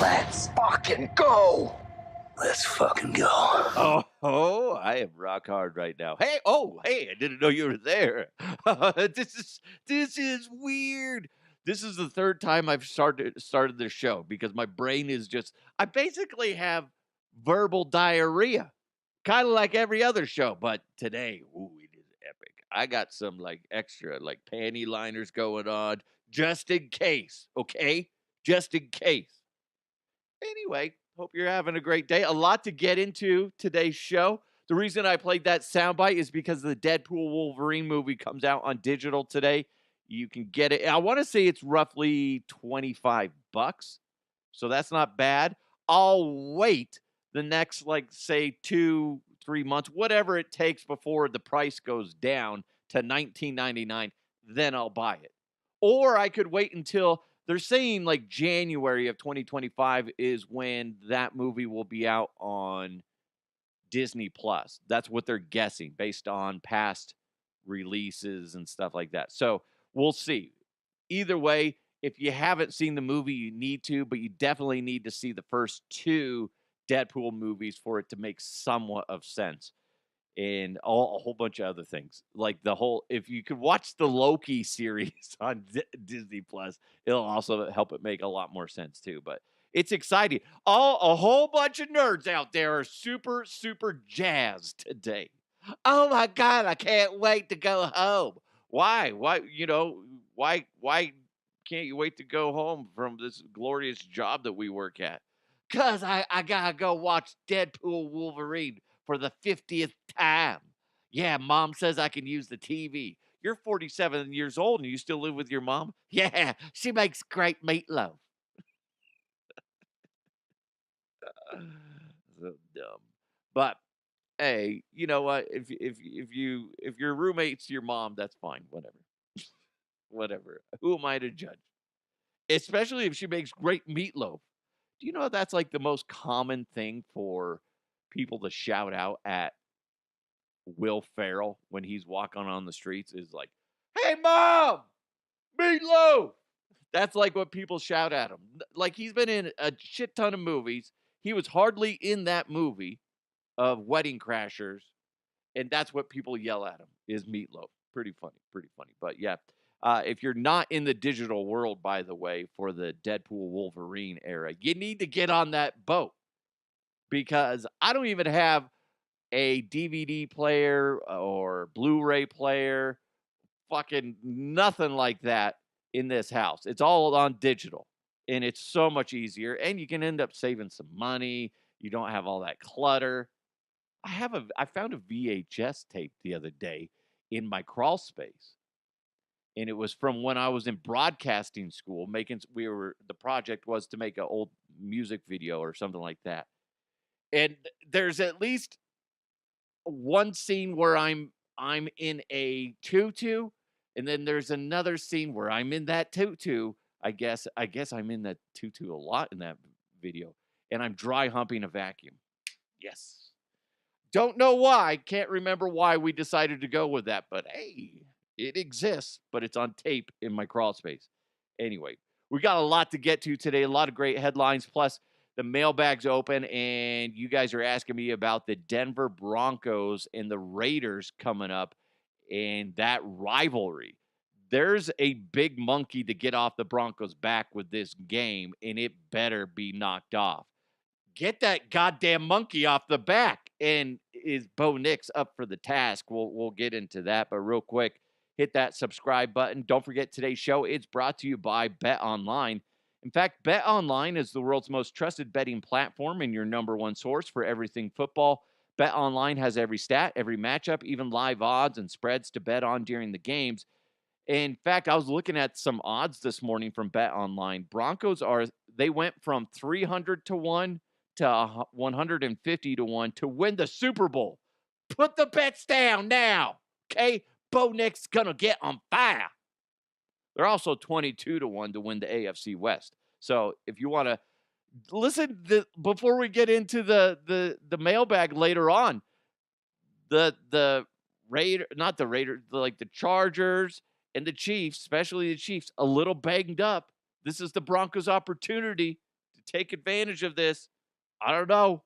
Let's fucking go. Let's fucking go. Oh, I am rock hard right now. Hey, I didn't know you were there. This is weird. This is the third time I've started this show because my brain is just I basically have verbal diarrhea. Kind of like every other show, but today, ooh, it is epic. I got some like extra like panty liners going on just in case, okay? Just in case. Anyway, hope you're having a great day. A lot to get into today's show. The reason I played that soundbite is because the Deadpool Wolverine movie comes out on digital today. You can get it. I want to say it's roughly $25. So that's not bad. I'll wait the next, like, say 2-3 months, whatever it takes before the price goes down to $19.99. Then I'll buy it. Or I could wait until they're saying like January of 2025 is when that movie will be out on Disney Plus. That's what they're guessing based on past releases and stuff like that. So we'll see. Either way, if you haven't seen the movie, you need to, but you definitely need to see the first 2 Deadpool movies for it to make somewhat of sense. And a whole bunch of other things. Like if you could watch the Loki series on Disney Plus, it'll also help it make a lot more sense too. But it's exciting. A whole bunch of nerds out there are super, super jazzed today. Oh my God, I can't wait to go home. Why? Why can't you wait to go home from this glorious job that we work at? Because I gotta go watch Deadpool Wolverine for the 50th time. Yeah, mom says I can use the TV. You're 47 years old and you still live with your mom? Yeah, she makes great meatloaf. So dumb. But hey, you know what? If your roommate's your mom, that's fine. Whatever. Whatever. Who am I to judge? Especially if she makes great meatloaf. Do you know that's like the most common thing for people to shout out at Will Ferrell when he's walking on the streets is like, "Hey, mom, meatloaf." That's like what people shout at him. Like he's been in a shit ton of movies. He was hardly in that movie of Wedding Crashers, and that's what people yell at him is meatloaf. Pretty funny, pretty funny. But yeah, if you're not in the digital world, by the way, for the Deadpool Wolverine era, you need to get on that boat because I don't even have a DVD player or Blu-ray player, fucking nothing like that in this house. It's all on digital and it's so much easier and you can end up saving some money. You don't have all that clutter. I found a VHS tape the other day in my crawl space. And it was from when I was in broadcasting school the project was to make an old music video or something like that. And there's at least one scene where I'm in a tutu, and then there's another scene where I'm in that tutu. I guess I'm in that tutu a lot in that video, and I'm dry humping a vacuum. Yes. Don't know why. Can't remember why we decided to go with that, but hey, it exists, but it's on tape in my crawl space. Anyway, we got a lot to get to today. A lot of great headlines, plus the mailbag's open, and you guys are asking me about the Denver Broncos and the Raiders coming up and that rivalry. There's a big monkey to get off the Broncos' back with this game, and it better be knocked off. Get that goddamn monkey off the back. And is Bo Nix up for the task? We'll get into that, but real quick, hit that subscribe button. Don't forget today's show. It's brought to you by Bet Online. In fact, Bet Online is the world's most trusted betting platform and your number one source for everything football. Bet Online has every stat, every matchup, even live odds and spreads to bet on during the games. In fact, I was looking at some odds this morning from Bet Online. They went from 300 to 1 to 150 to 1 to win the Super Bowl. Put the bets down now, okay? Bo Nix gonna get on fire. They're also 22 to 1 to win the AFC West. So if you want to listen before we get into the mailbag later on, the Chargers and the Chiefs, especially the Chiefs, a little banged up. This is the Broncos' opportunity to take advantage of this. I don't know.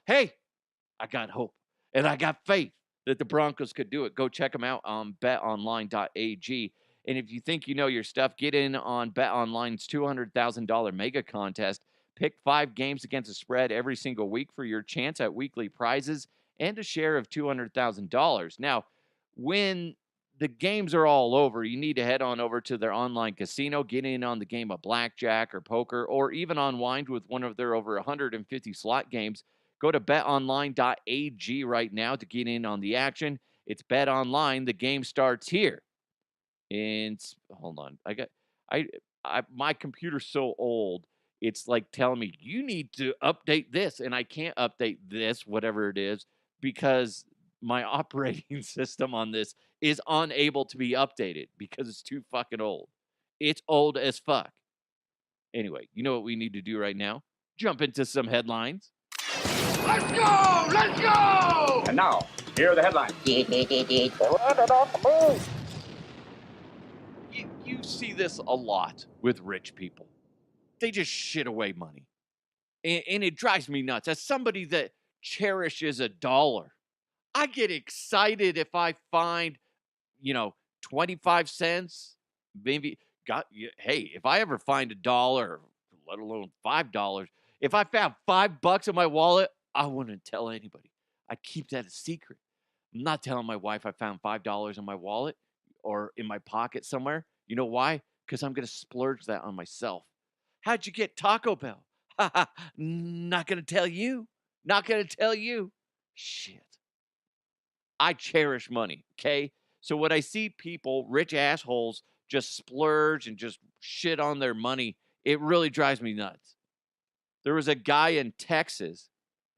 Hey, I got hope and I got faith that the Broncos could do it. Go check them out on betonline.ag. And if you think you know your stuff, get in on BetOnline's $200,000 mega contest. Pick 5 games against the spread every single week for your chance at weekly prizes and a share of $200,000. Now, when the games are all over, you need to head on over to their online casino, get in on the game of blackjack or poker, or even unwind with one of their over 150 slot games. Go to betonline.ag right now to get in on the action. It's BetOnline. The game starts here. And hold on, my computer's so old. It's like telling me you need to update this, and I can't update this, whatever it is, because my operating system on this is unable to be updated because it's too fucking old. It's old as fuck. Anyway, you know what we need to do right now? Jump into some headlines. Let's go! Let's go! And now, here are the headlines. You see this a lot with rich people. They just shit away money. And it drives me nuts. As somebody that cherishes a dollar, I get excited if I find, 25 cents, maybe, hey, if I ever find $1, let alone $5, if I found $5 in my wallet, I wouldn't tell anybody. I keep that a secret. I'm not telling my wife I found $5 in my wallet or in my pocket somewhere. You know why? Because I'm going to splurge that on myself. How'd you get Taco Bell? Not going to tell you. Not going to tell you. Shit. I cherish money, okay? So when I see people, rich assholes, just splurge and just shit on their money, it really drives me nuts. There was a guy in Texas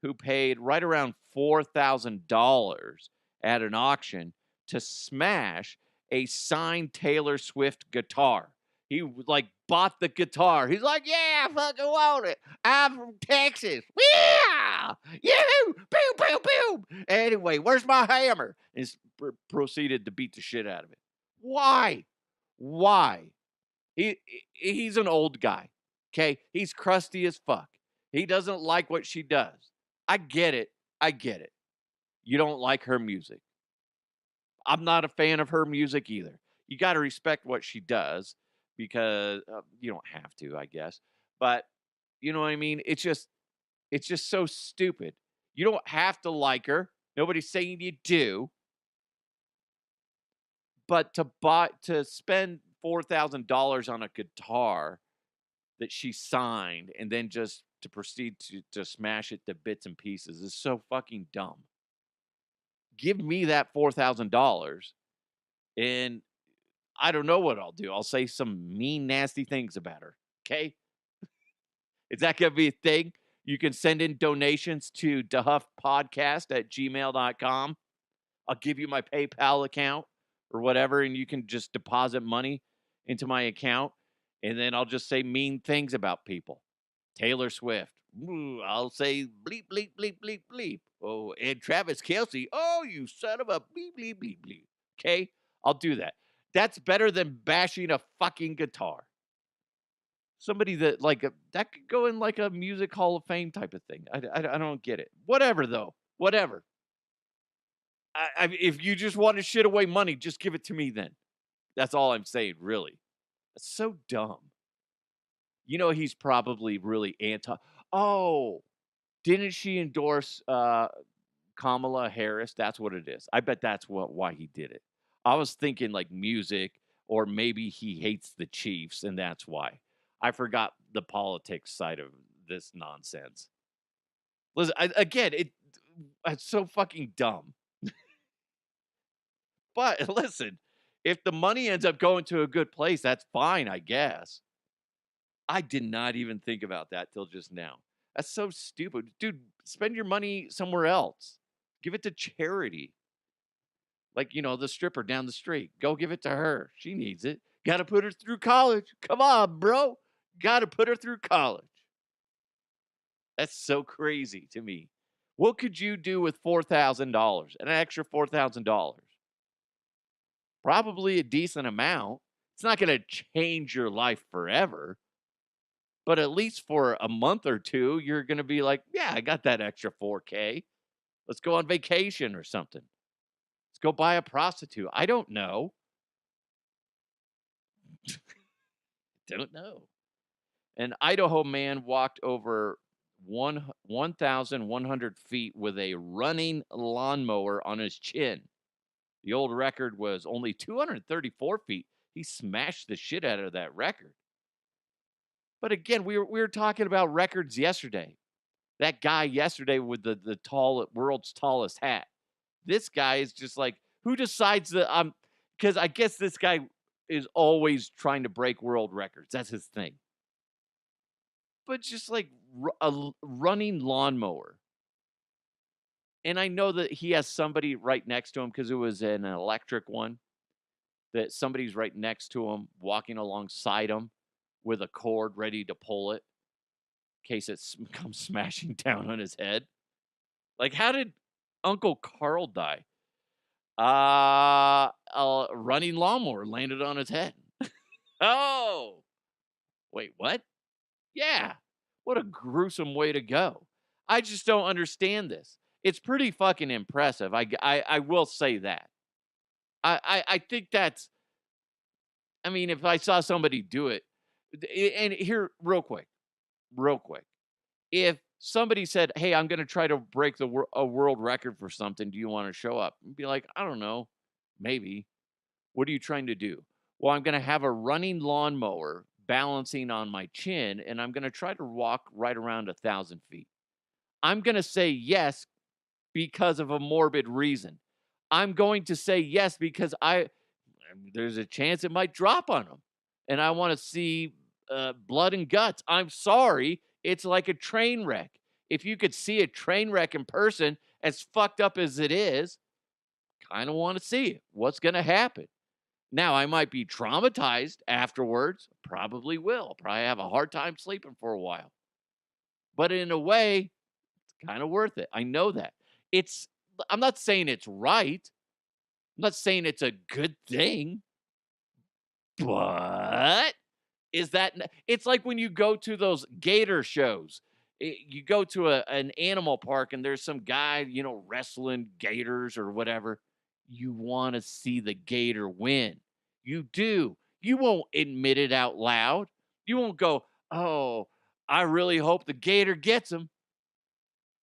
who paid right around $4,000 at an auction to smash a signed Taylor Swift guitar. He bought the guitar. He's like, yeah, I fucking want it. I'm from Texas. Yeah, you, boom, boom, boom. Anyway, where's my hammer? And proceeded to beat the shit out of it. Why? He's an old guy. Okay, he's crusty as fuck. He doesn't like what she does. I get it. You don't like her music. I'm not a fan of her music either. You got to respect what she does because you don't have to, I guess. But you know what I mean? It's just so stupid. You don't have to like her. Nobody's saying you do. But to spend $4,000 on a guitar that she signed and then just to proceed to smash it to bits and pieces is so fucking dumb. Give me that $4,000 and I don't know what I'll do. I'll say some mean, nasty things about her. Okay? Is that going to be a thing? You can send in donations to dehuffpodcast@gmail.com. I'll give you my PayPal account or whatever, and you can just deposit money into my account. And then I'll just say mean things about people. Taylor Swift. Ooh, I'll say bleep, bleep, bleep, bleep, bleep. Oh, and Travis Kelce. Oh, you son of a bleep, bleep, bleep, bleep. Okay? I'll do that. That's better than bashing a fucking guitar. Somebody that that could go in like a music hall of fame type of thing. I don't get it. Whatever though. Whatever. If you just want to shit away money, just give it to me then. That's all I'm saying, really. That's so dumb. You know he's probably really anti. Oh, didn't she endorse Kamala Harris? That's what it is. I bet that's why he did it. I was thinking like music, or maybe he hates the Chiefs, and that's why. I forgot the politics side of this nonsense. Listen, it's so fucking dumb. But listen, if the money ends up going to a good place, that's fine, I guess. I did not even think about that till just now. That's so stupid. Dude, spend your money somewhere else. Give it to charity. Like, the stripper down the street. Go give it to her. She needs it. Got to put her through college. Come on, bro. Got to put her through college. That's so crazy to me. What could you do with $4,000? An extra $4,000? Probably a decent amount. It's not going to change your life forever. But at least for a month or two, you're gonna be like, "Yeah, I got that extra 4K. Let's go on vacation or something. Let's go buy a prostitute." I don't know. Don't know. An Idaho man walked over 1,100 feet with a running lawnmower on his chin. The old record was only 234 feet. He smashed the shit out of that record. But again, we were talking about records yesterday. That guy yesterday with the tall world's tallest hat. This guy is just like, who decides that because I guess this guy is always trying to break world records. That's his thing. But just like running lawnmower. And I know that he has somebody right next to him because it was an electric one, that somebody's right next to him, walking alongside him with a cord ready to pull it in case it comes smashing down on his head. Like, how did Uncle Carl die? A running lawnmower landed on his head. Oh, wait, what? Yeah. What a gruesome way to go. I just don't understand this. It's pretty fucking impressive. I will say that. I think that's, I mean, if I saw somebody do it, and here, real quick. If somebody said, "Hey, I'm going to try to break a world record for something. Do you want to show up?" I'd be like, "I don't know. Maybe. What are you trying to do?" "Well, I'm going to have a running lawnmower balancing on my chin, and I'm going to try to walk right around 1,000 feet." I'm going to say yes because of a morbid reason. I'm going to say yes because there's a chance it might drop on them, and I want to see blood and guts. I'm sorry, it's like a train wreck. If you could see a train wreck in person, as fucked up as it is, kind of want to see it. What's going to happen? Now, I might be traumatized afterwards. Probably will. Probably have a hard time sleeping for a while. But in a way, it's kind of worth it. I know that. It's I'm not saying it's right. I'm not saying it's a good thing, but it's like when you go to those gator shows. You go to an animal park and there's some guy, wrestling gators or whatever. You want to see the gator win. You do. You won't admit it out loud. You won't go, "Oh, I really hope the gator gets him."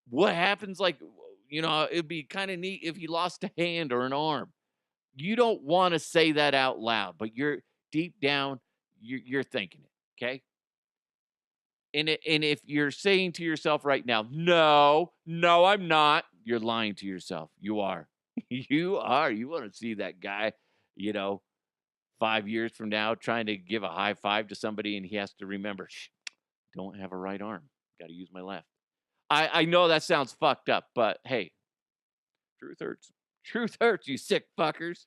What happens? Like, it'd be kind of neat if he lost a hand or an arm. You don't want to say that out loud, but you're deep down, you're thinking it. Okay. And if you're saying to yourself right now, "No, no, I'm not," you're lying to yourself. You are. You are. You want to see that guy, you know, 5 years from now trying to give a high five to somebody and he has to remember, "Shh, don't have a right arm. Got to use my left." I know that sounds fucked up, but hey, truth hurts. Truth hurts, you sick fuckers.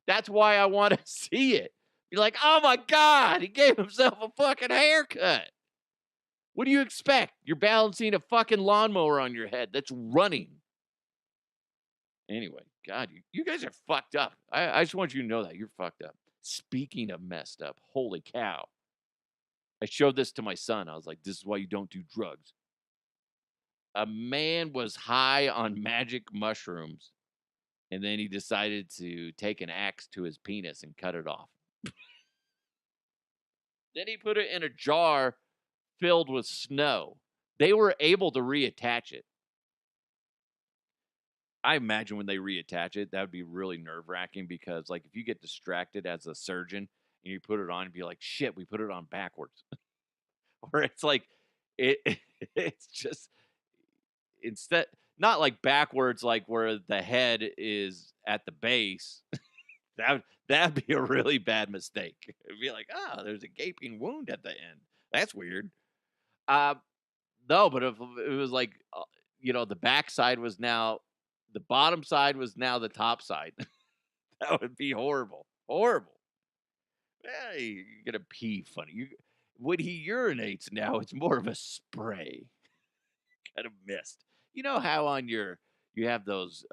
That's why I want to see it. You're like, "Oh my God, he gave himself a fucking haircut." What do you expect? You're balancing a fucking lawnmower on your head that's running. Anyway, God, you guys are fucked up. I just want you to know that you're fucked up. Speaking of messed up, holy cow. I showed this to my son. I was like, "This is why you don't do drugs." A man was high on magic mushrooms, and then he decided to take an axe to his penis and cut it off. Then he put it in a jar filled with snow. They were able to reattach it. I imagine when they reattach it, that would be really nerve-wracking because, like, if you get distracted as a surgeon and you put it on and be like, "Shit, we put it on backwards." Or it's like, it it's just instead not like backwards, like where the head is at the base. That'd be a really bad mistake. It'd be like, "Oh, there's a gaping wound at the end. That's weird." Uh, no, but if it was like, the back side was now the bottom side was now the top side. That would be horrible. Horrible. Hey, you're gonna pee funny. When he urinates now, it's more of a spray, kind of mist. You know how you have those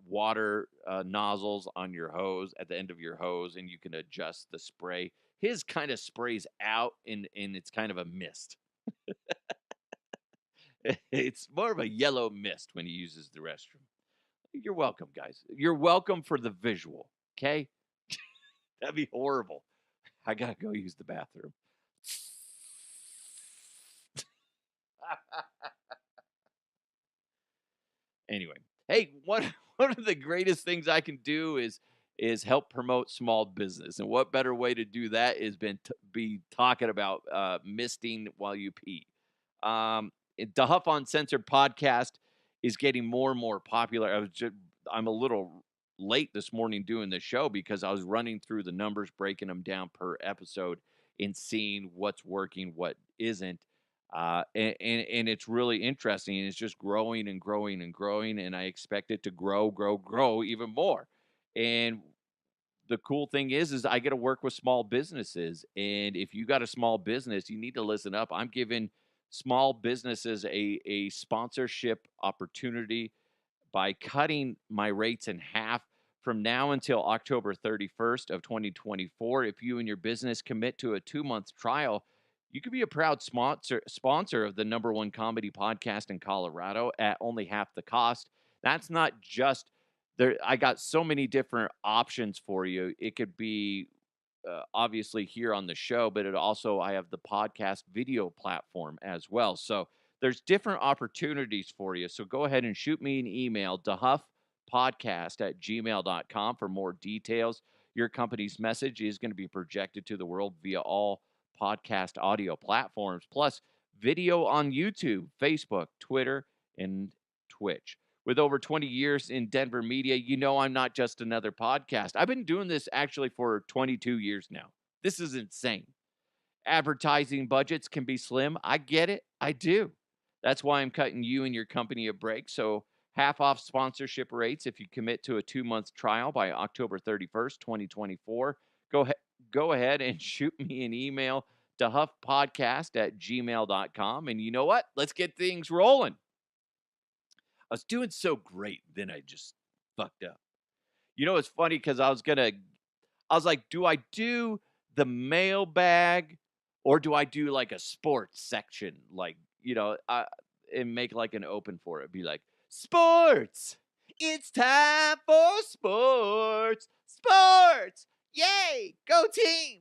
water nozzles on your hose at the end of your hose, and you can adjust the spray. His kind of sprays out, and it's kind of a mist. It's more of a yellow mist when he uses the restroom. You're welcome, guys. You're welcome for the visual. Okay, that'd be horrible. I gotta go use the bathroom. Anyway, hey, one of the greatest things I can do is help promote small business, and what better way to do that is be talking about misting while you pee. The Huff Uncensored podcast is getting more and more popular. I'm a little late this morning doing the show because I was running through the numbers, breaking them down per episode, and seeing what's working, what isn't. And it's really interesting. And it's just growing and growing and growing, and I expect it to grow even more. And the cool thing is I get to work with small businesses, and if you got a small business, you need to listen up. I'm giving small businesses a sponsorship opportunity by cutting my rates in half from now until October 31st of 2024. If you and your business commit to a 2-month trial, you could be a proud sponsor of the number one comedy podcast in Colorado at only half the cost. That's not just there. I got so many different options for you. It could be obviously here on the show, but I have the podcast video platform as well. So there's different opportunities for you. So go ahead and shoot me an email, dehuffpodcast@gmail.com for more details. Your company's message is going to be projected to the world via all podcast audio platforms, plus video on YouTube, Facebook, Twitter, and Twitch. With over 20 years in Denver media, you know I'm not just another podcast. I've been doing this actually for 22 years now. This is insane. Advertising budgets can be slim. I get it. I do. That's why I'm cutting you and your company a break. So half off sponsorship rates if you commit to a 2-month trial by October 31st, 2024. Go ahead and shoot me an email to huffpodcast@gmail.com. And you know what? Let's get things rolling. I was doing so great, then I just fucked up. You know, it's funny because I was like, do I do the mailbag or do I do like a sports section? Like, and make like an open for it. Be like, sports. It's time for sports. Sports. Yay. Go team.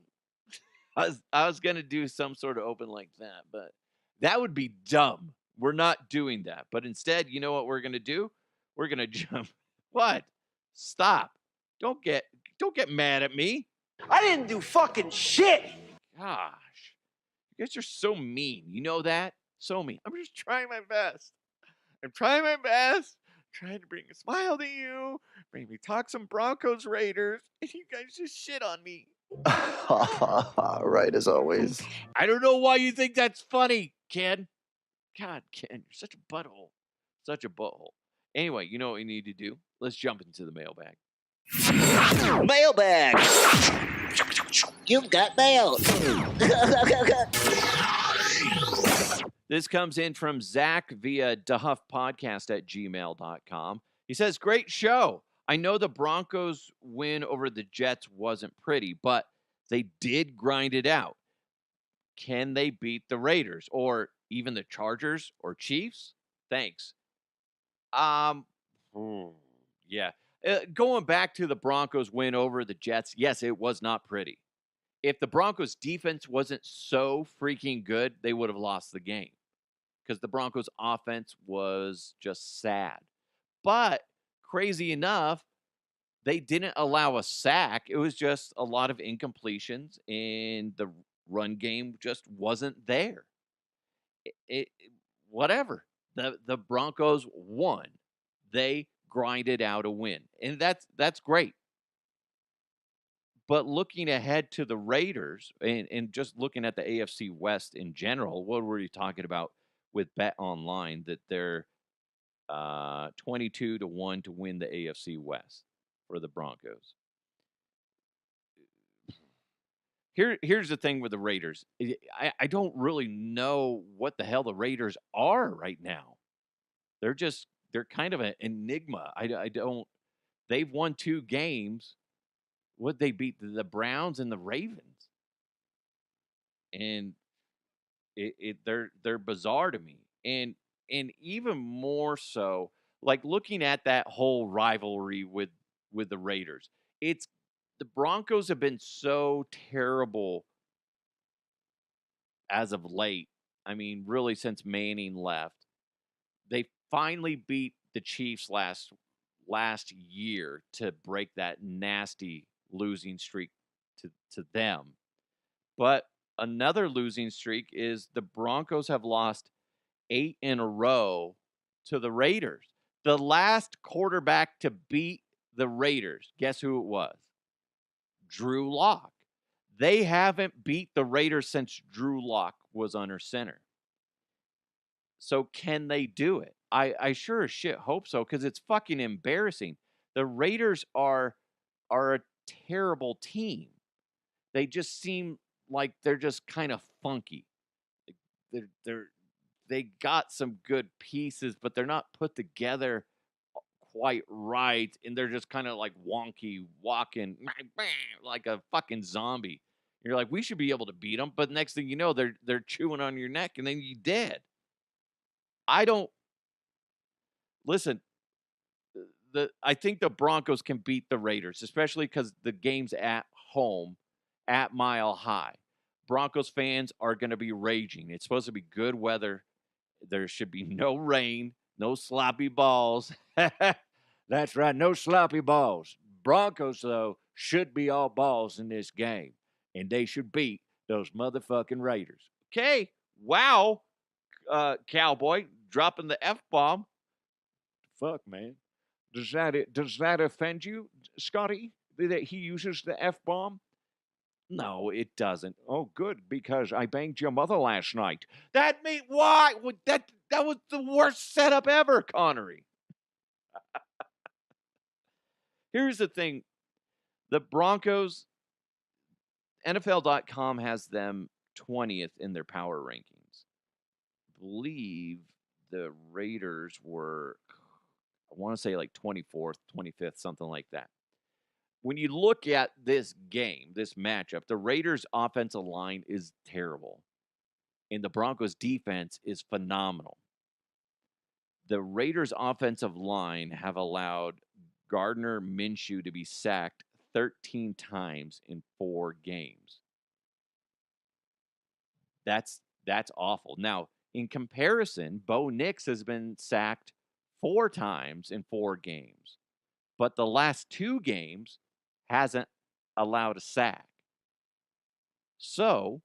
I was gonna do some sort of open like that, but that would be dumb. We're not doing that. But instead, you know what we're gonna do? We're gonna jump. What? Stop. Don't get mad at me. I didn't do fucking shit. Gosh. You guys are so mean. You know that? So mean. I'm just trying my best. I'm trying my best. Trying to bring a smile to you. Bring me talk some Broncos Raiders. And you guys just shit on me. Right, as always. I don't know why you think that's funny, Ken. God, Ken, you're such a butthole. Such a butthole. Anyway, you know what we need to do? Let's jump into the mailbag. Mailbag. You've got mail. This comes in from Zach via dehuffpodcast@gmail.com. He says, great show. I know the Broncos win over the Jets wasn't pretty, but they did grind it out. Can they beat the Raiders or even the Chargers or Chiefs? Thanks. Yeah. Going back to the Broncos win over the Jets, yes, it was not pretty. If the Broncos defense wasn't so freaking good, they would have lost the game because the Broncos offense was just sad. But crazy enough, they didn't allow a sack. It was just a lot of incompletions, and the run game just wasn't there. Whatever. The Broncos won. They grinded out a win, and that's great. But looking ahead to the Raiders and just looking at the AFC West in general, what were you talking about with Bet Online that they're 22-1 to win the AFC West for the Broncos? Here's the thing with the Raiders. I don't really know what the hell the Raiders are right now. They're kind of an enigma. I don't. They've won 2 games. Would they beat the Browns and the Ravens? And They're bizarre to me. And even more so, like looking at that whole rivalry with the Raiders. It's the Broncos have been so terrible as of late. I mean, really since Manning left. They finally beat the Chiefs last year to break that nasty losing streak to them. But another losing streak is the Broncos have lost 8 in a row to the Raiders. The last quarterback to beat the Raiders, guess who it was? Drew Lock. They haven't beat the Raiders since Drew Lock was under center. So can they do it? I sure as shit hope so because it's fucking embarrassing. The Raiders are a terrible team. They just seem like they're just kind of funky. They're they got some good pieces, but they're not put together quite right, and they're just kind of like wonky, walking like a fucking zombie. You're like, we should be able to beat them, but next thing you know, they're chewing on your neck, and then you dead. I don't listen. I think the Broncos can beat the Raiders, especially because the game's at home, at Mile High. Broncos fans are going to be raging. It's supposed to be good weather. There should be no rain, no sloppy balls. That's right, no sloppy balls. Broncos, though, should be all balls in this game, and they should beat those motherfucking Raiders. Okay, wow, Cowboy, dropping the F-bomb. Fuck, man. Does that offend you, Scotty, that he uses the F-bomb? No, it doesn't. Oh, good, because I banged your mother last night. That mean why? That was the worst setup ever, Connery. Here's the thing. The Broncos, NFL.com has them 20th in their power rankings. I believe the Raiders were, I want to say like 24th, 25th, something like that. When you look at this game, this matchup, the Raiders' offensive line is terrible, and the Broncos' defense is phenomenal. The Raiders' offensive line have allowed Gardner Minshew to be sacked 13 times in 4 games. That's awful. Now, in comparison, Bo Nix has been sacked 4 times in 4 games, but the last 2 games hasn't allowed a sack. So,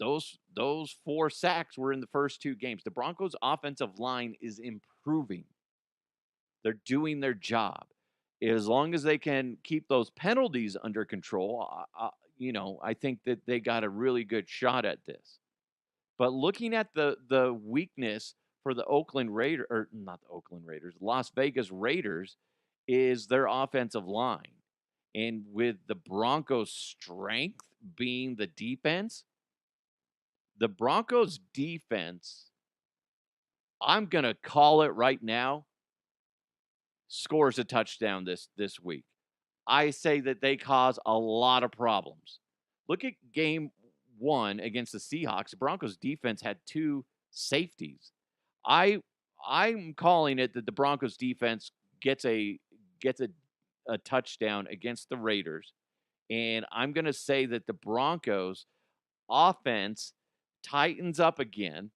those 4 sacks were in the first 2 games. The Broncos' offensive line is improving. They're doing their job. As long as they can keep those penalties under control, I think that they got a really good shot at this. But looking at the weakness for the Oakland Raiders, or not the Oakland Raiders, Las Vegas Raiders, is their offensive line. And with the Broncos' strength being the defense, the Broncos' defense, I'm going to call it right now, scores a touchdown this week. I say that they cause a lot of problems. Look at game 1 against the Seahawks. The Broncos defense had 2 safeties. I'm calling it that the Broncos defense gets a touchdown against the Raiders, and I'm going to say that the Broncos offense tightens up again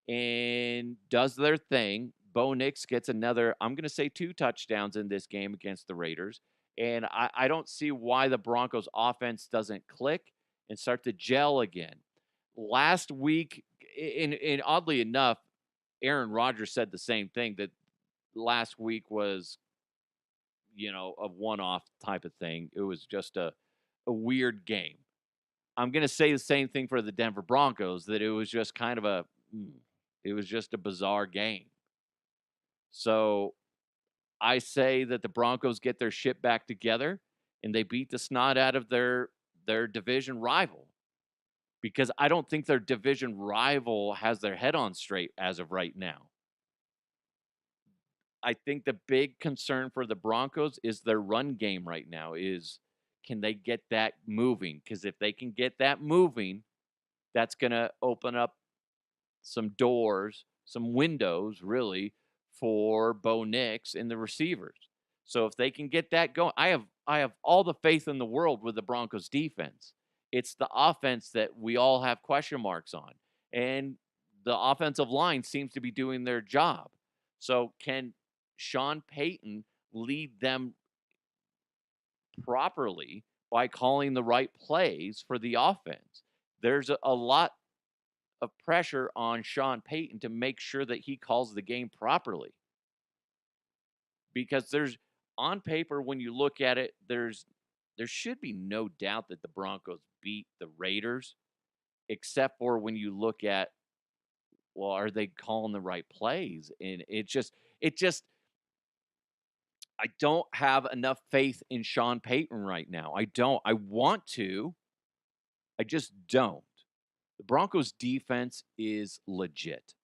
and does their thing. Bo Nix gets another, I'm going to say 2 touchdowns in this game against the Raiders. And I don't see why the Broncos offense doesn't click and start to gel again. Last week, and oddly enough, Aaron Rodgers said the same thing, that last week was, a one-off type of thing. It was just a weird game. I'm going to say the same thing for the Denver Broncos, that it was just kind of it was just a bizarre game. So I say that the Broncos get their shit back together and they beat the snot out of their division rival, because I don't think their division rival has their head on straight as of right now. I think the big concern for the Broncos is their run game right now. Is can they get that moving? Because if they can get that moving, that's going to open up some doors, some windows, really, for Bo Nix and the receivers. So if they can get that going, I have all the faith in the world with the Broncos defense. It's the offense that we all have question marks on. And the offensive line seems to be doing their job. So can Sean Payton lead them properly by calling the right plays for the offense? There's a lot of pressure on Sean Payton to make sure that he calls the game properly. Because there's on paper, when you look at it, there should be no doubt that the Broncos beat the Raiders, except for when you look at, well, are they calling the right plays? And it just I don't have enough faith in Sean Payton right now. I don't. I want to. I just don't. The Broncos defense is legit.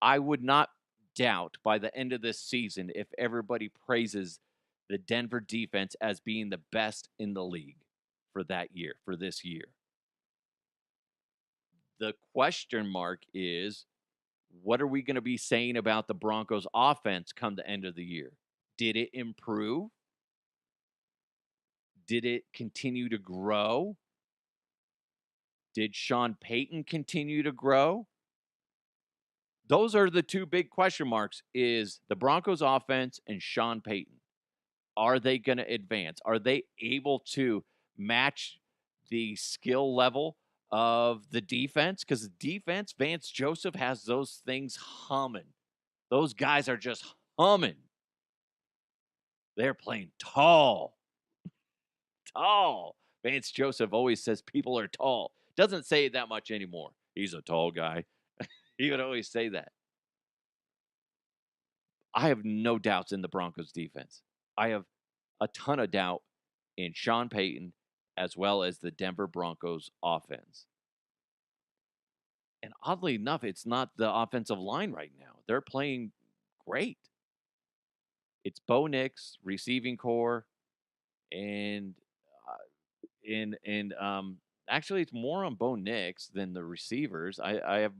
I would not doubt by the end of this season if everybody praises the Denver defense as being the best in the league for that year, for this year. The question mark is, what are we going to be saying about the Broncos offense come the end of the year? Did it improve? Did it continue to grow? Did Sean Payton continue to grow? Those are the two big question marks, is the Broncos offense and Sean Payton. Are they going to advance? Are they able to match the skill level of the defense? Because the defense, Vance Joseph has those things humming. Those guys are just humming. They're playing tall. Tall. Vance Joseph always says people are tall. Doesn't say it that much anymore. He's a tall guy. He would always say that. I have no doubts in the Broncos defense. I have a ton of doubt in Sean Payton as well as the Denver Broncos offense. And oddly enough, it's not the offensive line right now. They're playing great. It's Bo Nix, receiving core, and actually it's more on Bo Nix than the receivers. I have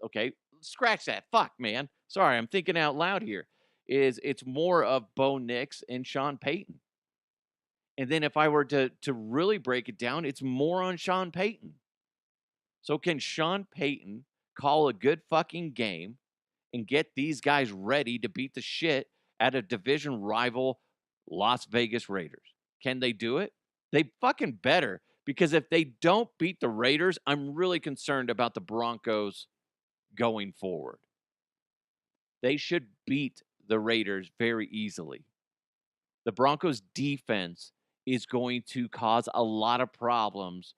okay, scratch that. Fuck, man. Sorry, I'm thinking out loud here. It's more of Bo Nix and Sean Payton. And then if I were to really break it down, it's more on Sean Payton. So can Sean Payton call a good fucking game and get these guys ready to beat the shit out of division rival Las Vegas Raiders? Can they do it? They fucking better, because if they don't beat the Raiders, I'm really concerned about the Broncos going forward. They should beat the Raiders very easily. The Broncos defense is going to cause a lot of problems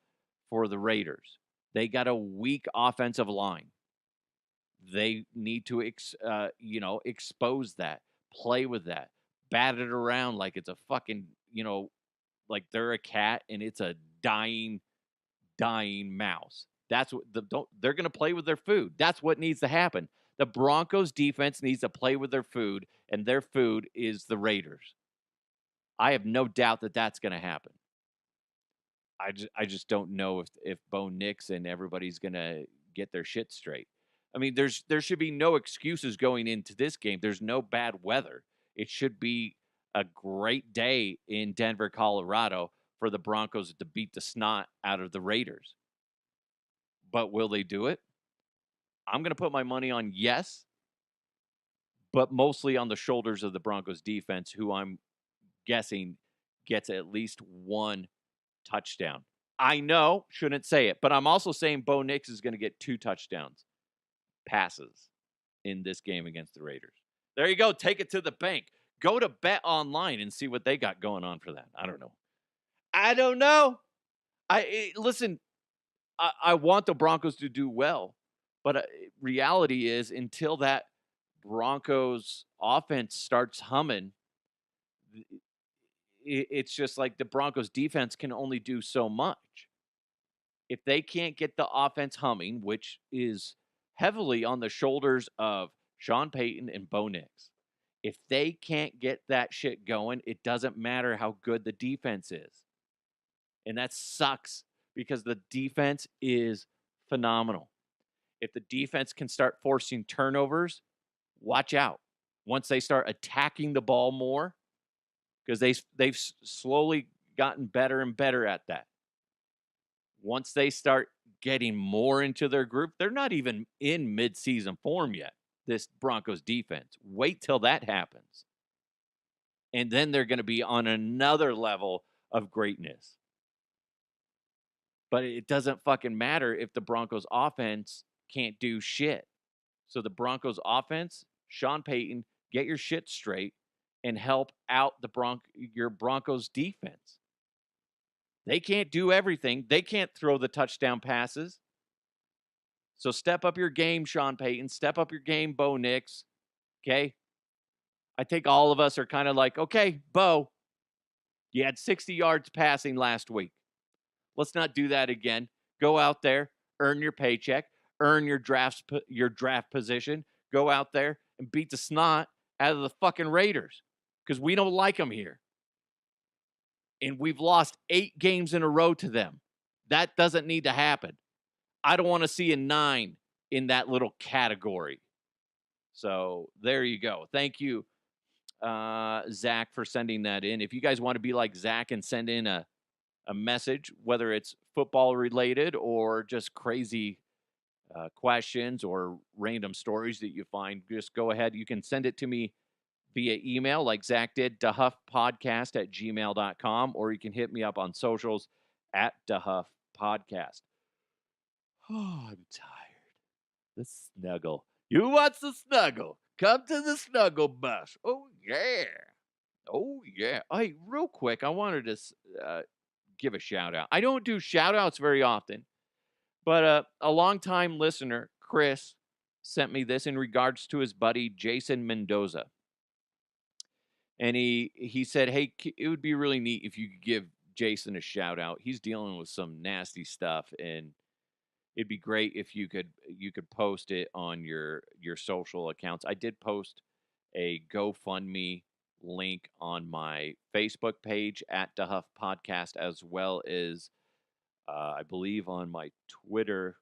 for the Raiders. They got a weak offensive line. They need to expose that, play with that, bat it around like it's a fucking, like they're a cat and it's a dying mouse. That's what they're going to play with their food. That's what needs to happen. The Broncos defense needs to play with their food, and their food is the Raiders. I have no doubt that that's going to happen. I just don't know if Bo Nix and everybody's going to get their shit straight. I mean, there should be no excuses going into this game. There's no bad weather. It should be a great day in Denver, Colorado for the Broncos to beat the snot out of the Raiders. But will they do it? I'm going to put my money on yes, but mostly on the shoulders of the Broncos defense, who I'm guessing gets at least one touchdown. I know, shouldn't say it, but I'm also saying Bo Nix is going to get 2 touchdowns passes in this game against the Raiders. There you go. Take it to the bank. Go to Bet Online and see what they got going on for that. I don't know. Listen, I want the Broncos to do well, but reality is, until that Broncos offense starts humming, it's just like the Broncos defense can only do so much. If they can't get the offense humming, which is heavily on the shoulders of Sean Payton and Bo Nix, if they can't get that shit going, it doesn't matter how good the defense is. And that sucks, because the defense is phenomenal. If the defense can start forcing turnovers, watch out. Once they start attacking the ball more, because they've slowly gotten better and better at that. Once they start getting more into their group, they're not even in midseason form yet, this Broncos defense. Wait till that happens. And then they're going to be on another level of greatness. But it doesn't fucking matter if the Broncos offense can't do shit. So the Broncos offense, Sean Payton, get your shit straight and help out your Broncos defense. They can't do everything. They can't throw the touchdown passes. So step up your game, Sean Payton. Step up your game, Bo Nix. Okay? I think all of us are kind of like, okay, Bo, you had 60 yards passing last week. Let's not do that again. Go out there, earn your paycheck, earn your draft position. Go out there and beat the snot out of the fucking Raiders because we don't like them here. And we've lost 8 games in a row to them. That doesn't need to happen. I don't want to see a 9 in that little category. So there you go. Thank you, Zach, for sending that in. If you guys want to be like Zach and send in a message, whether it's football related or just crazy questions or random stories that you find, just go ahead. You can send it to me via email like Zach did, dahuffpodcast@gmail.com, or you can hit me up on socials at dahuffpodcast. Oh, I'm tired. The snuggle. You want the snuggle? Come to the snuggle bus. Oh, yeah. Oh, yeah. Hey, real quick, I wanted to give a shout out. I don't do shout outs very often, but a longtime listener, Chris, sent me this in regards to his buddy, Jason Mendoza. And he said, hey, it would be really neat if you could give Jason a shout out. He's dealing with some nasty stuff, and it'd be great if you could post it on your social accounts. I did post a GoFundMe link on my Facebook page at DeHuff Podcast, as well as I believe on my Twitter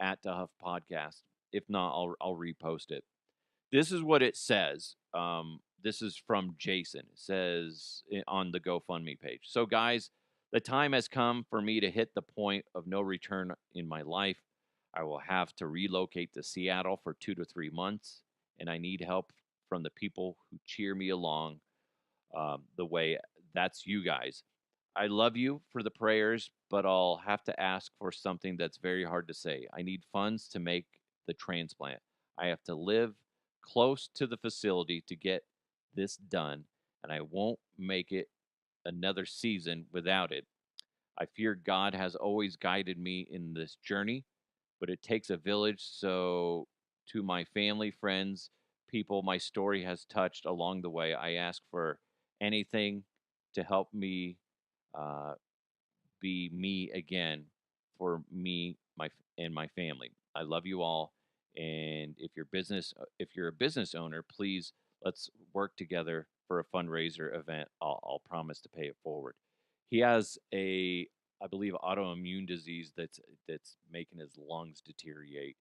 at DeHuff Podcast. If not, I'll repost it. This is what it says. This is from Jason. It says on the GoFundMe page. So, guys, the time has come for me to hit the point of no return in my life. I will have to relocate to Seattle for 2 to 3 months, and I need help from the people who cheer me along the way. That's you guys. I love you for the prayers, but I'll have to ask for something that's very hard to say. I need funds to make the transplant. I have to live close to the facility to get this done, and I won't make it another season without it. I fear God has always guided me in this journey, but it takes a village. So, to my family, friends, people my story has touched along the way, I ask for anything to help me be me again for me, and my family. I love you all, and if you're a business owner, please let's work together for a fundraiser event. I'll promise to pay it forward. He has I believe, autoimmune disease that's making his lungs deteriorate,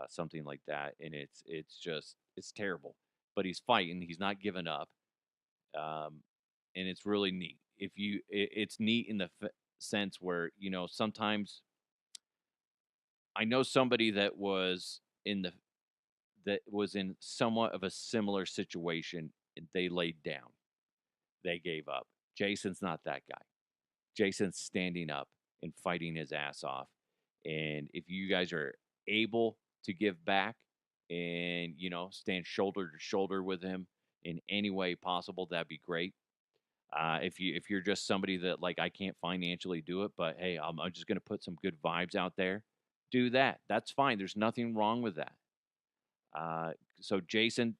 something like that, and it's terrible. But he's fighting. He's not giving up, and it's really neat. It's neat in the sense where sometimes I know somebody that was in somewhat of a similar situation, and they laid down. They gave up. Jason's not that guy. Jason's standing up and fighting his ass off. And if you guys are able to give back and, stand shoulder to shoulder with him in any way possible, that'd be great. If you're just somebody that like I can't financially do it, but hey, I'm just gonna put some good vibes out there, do that. That's fine. There's nothing wrong with that. So Jason,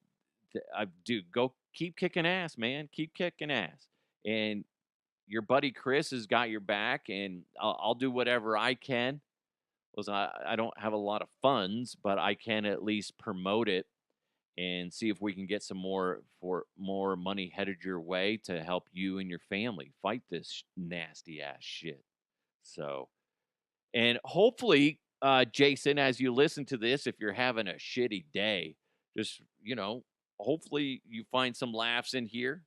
go keep kicking ass, man. Keep kicking ass, and your buddy Chris has got your back, and I'll do whatever I can. Listen, I don't have a lot of funds, but I can at least promote it and see if we can get some more money headed your way to help you and your family fight this nasty ass shit. So, and hopefully Jason, as you listen to this, if you're having a shitty day, just, hopefully you find some laughs in here.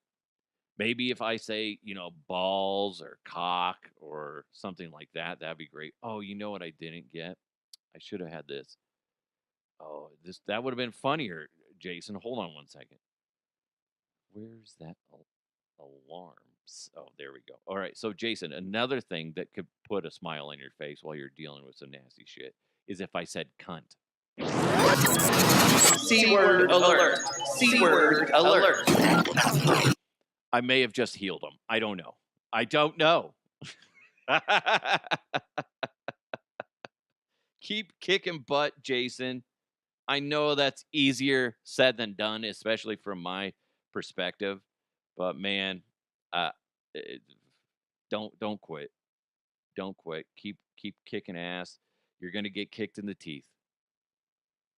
Maybe if I say, balls or cock or something like that, that'd be great. Oh, you know what I didn't get? I should have had this. Oh, that would have been funnier, Jason. Hold on one second. Where's that alarm? Oh, there we go. All right. So, Jason, another thing that could put a smile on your face while you're dealing with some nasty shit is if I said cunt. C-word alert. C-word alert. I may have just healed him. I don't know. I don't know. Keep kicking butt, Jason. I know that's easier said than done, especially from my perspective. But man, don't quit. Don't quit. Keep kicking ass. You're gonna get kicked in the teeth.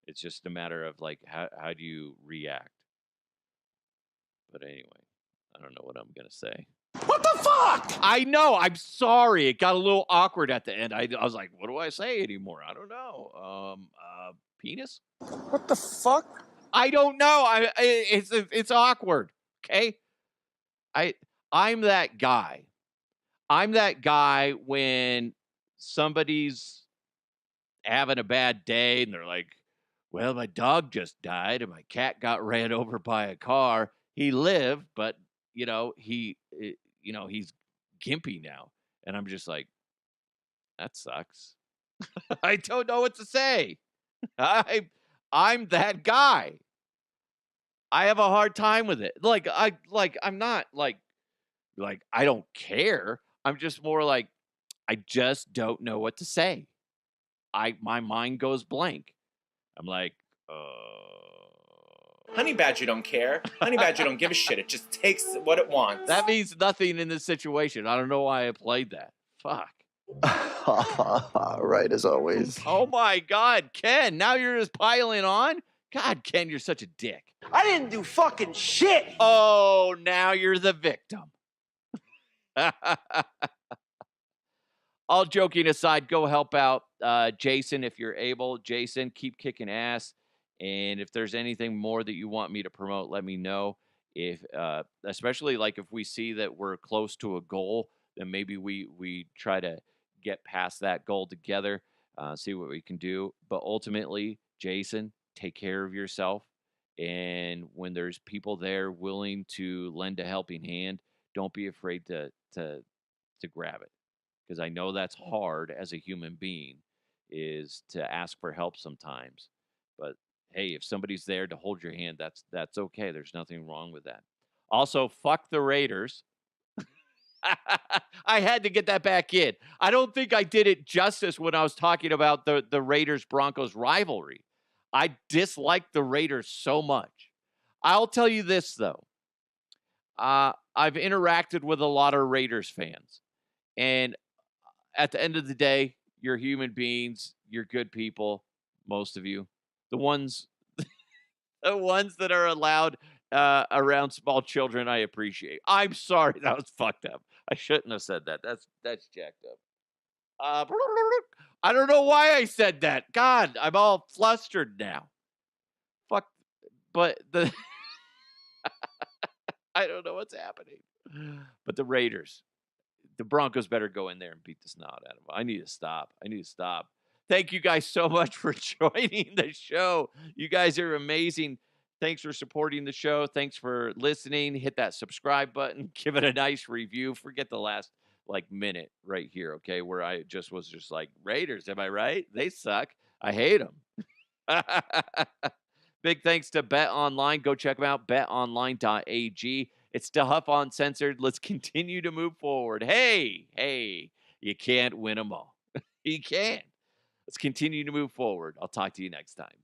It's just a matter of like how do you react. But anyway, I don't know what I'm gonna say. What the fuck? I know. I'm sorry. It got a little awkward at the end. I was like, what do I say anymore? I don't know. Penis? What the fuck? I don't know. It's awkward. Okay. I'm that guy. I'm that guy when somebody's having a bad day and they're like, well, my dog just died and my cat got ran over by a car. He lived, but he's gimpy now. And I'm just like, that sucks. I don't know what to say. I'm that guy. I have a hard time with it. I'm not like I don't care. I'm just more like I just don't know what to say. My mind goes blank. I'm like, Honey Badger don't care. Honey Badger don't give a shit. It just takes what it wants. That means nothing in this situation. I don't know why I played that. Fuck. Right as always. Oh my God, Ken, now you're just piling on? God, Ken, you're such a dick. I didn't do fucking shit. Oh, now you're the victim. All joking aside, go help out Jason if you're able. Jason, keep kicking ass. And if there's anything more that you want me to promote, let me know. If especially like if we see that we're close to a goal, then maybe we try to get past that goal together, see what we can do. But ultimately, Jason, take care of yourself. And when there's people there willing to lend a helping hand, don't be afraid to grab it. Because I know that's hard as a human being, is to ask for help sometimes. But hey, if somebody's there to hold your hand, that's okay. There's nothing wrong with that. Also, fuck the Raiders. I had to get that back in. I don't think I did it justice when I was talking about the Raiders-Broncos rivalry. I dislike the Raiders so much. I'll tell you this, though. I've interacted with a lot of Raiders fans. And at the end of the day, you're human beings. You're good people, most of you. The ones that are allowed around small children, I appreciate. I'm sorry, that was fucked up. I shouldn't have said that. That's jacked up. I don't know why I said that. God, I'm all flustered now. Fuck, but I don't know what's happening. But the Raiders, the Broncos better go in there and beat the snot out of them. I need to stop. Thank you guys so much for joining the show. You guys are amazing. Thanks for supporting the show. Thanks for listening. Hit that subscribe button. Give it a nice review. Forget the last minute right here, okay, where I was just like, Raiders, am I right? They suck. I hate them. Big thanks to Bet Online. Go check them out, betonline.ag. It's the Huff Uncensored. Let's continue to move forward. Hey, you can't win them all. You can't. Let's continue to move forward. I'll talk to you next time.